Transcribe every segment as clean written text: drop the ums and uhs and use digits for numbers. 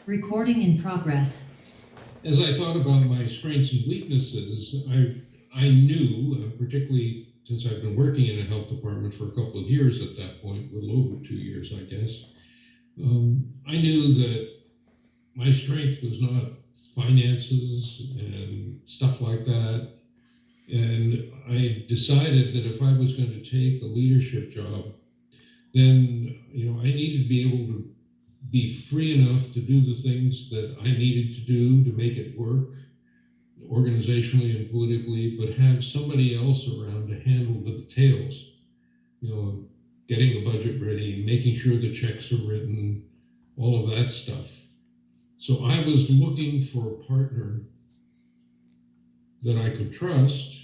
Recording in progress. As I thought about my strengths and weaknesses, I knew, particularly since I've been working in a health department for a couple of years at that point, a little over 2 years, I guess, I knew that my strength was not finances and stuff like that. And I decided that if I was going to take a leadership job, then I needed to be able to be free enough to do the things that I needed to do to make it work organizationally and politically, but have somebody else around to handle the details, getting the budget ready, making sure the checks are written, all of that stuff. So I was looking for a partner that I could trust,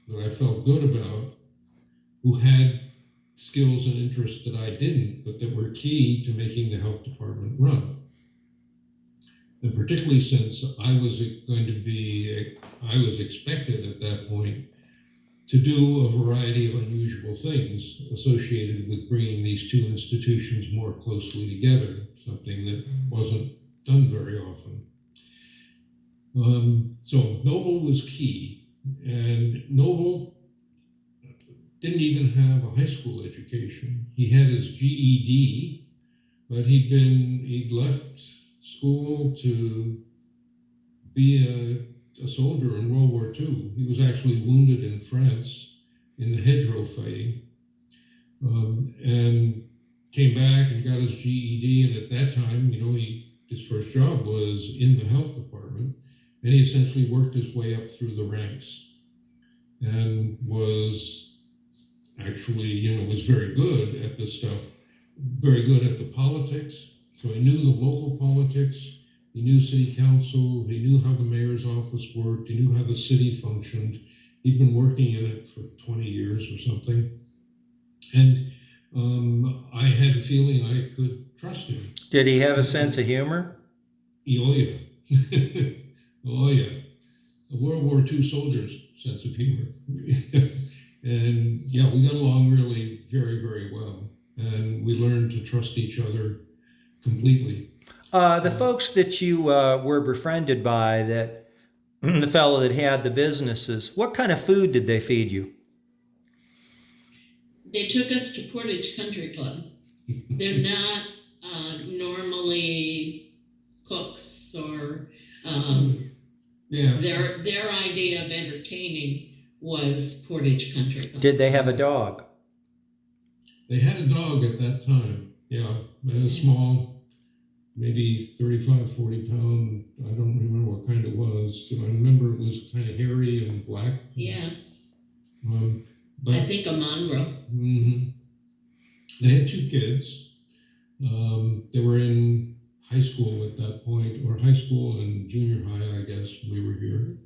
that I felt good about, who had skills and interests that I didn't, but that were key to making the health department run. And particularly since I was expected at that point to do a variety of unusual things associated with bringing these two institutions more closely together, something that wasn't done very often. So Noble was key, and Noble didn't even have a high school education. He had his GED, but he'd left school to be a soldier in World War II. He was actually wounded in France in the hedgerow fighting, and came back and got his GED. And at that time, his first job was in the health department, and he essentially worked his way up through the ranks and was actually, was very good at this stuff, very good at the politics. So he knew the local politics, he knew city council, he knew how the mayor's office worked, he knew how the city functioned. He'd been working in it for 20 years or something. And I had a feeling I could trust him. Did he have a sense of humor? Oh, yeah. Oh, yeah. A World War II soldier's sense of humor. And yeah, we got along really very, very well. And we learned to trust each other completely. The folks that you were befriended by, that the fellow that had the businesses, what kind of food did they feed you? They took us to Portage Country Club. They're not normally cooks or their idea of entertaining was Portage Country Club. Did they have a dog? They had a dog at that time. Yeah, a small, maybe 35, 40 pound. I don't remember what kind it was. I remember it was kind of hairy and black. Yeah. But I think a mongrel. Mm-hmm. They had 2 kids. They were in high school at that point, or high school and junior high, I guess, when we were here.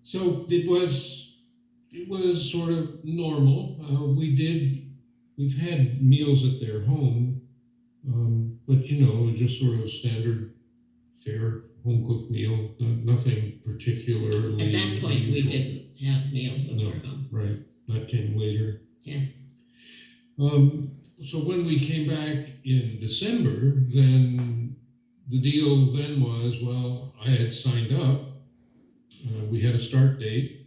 So it was sort of normal. We've had meals at their home, but just sort of standard fare home cooked meal, nothing particularly. At that point, unusual. we didn't have meals at our home. Right, that came later. Yeah. So when we came back in December, then the deal then was, well, I had signed up. We had a start date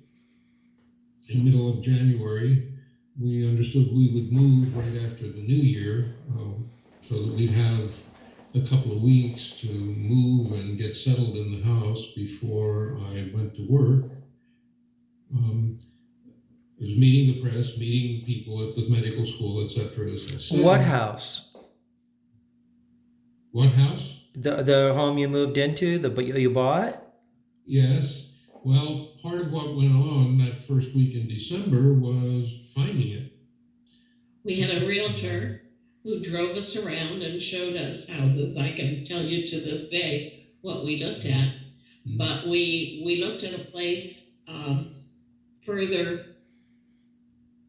in the middle of January. We understood we would move right after the new year, so that we'd have a couple of weeks to move and get settled in the house before I went to work. It was meeting the press, meeting people at the medical school, etc. As I said. What house? What house? The home you moved into, you bought? Yes. Well, part of what went on that first week in December was finding it. We had a realtor who drove us around and showed us houses. I can tell you to this day what we looked at, but we looked at a place further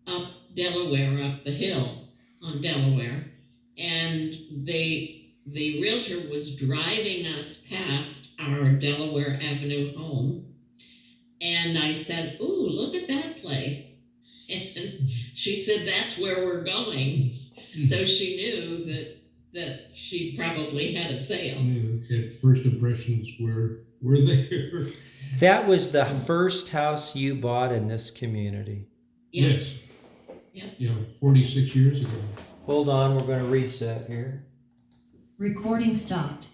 up Delaware, up the hill on Delaware, and the realtor was driving us past our Delaware Avenue home, and I said, "Ooh, look at that place." And she said, "That's where we're going." So she knew that she probably had a sale. Okay, first impressions were there. That was the first house you bought in this community. Yeah. Yes. Yeah. Yeah, 46 years ago. Hold on, we're going to reset here. Recording stopped.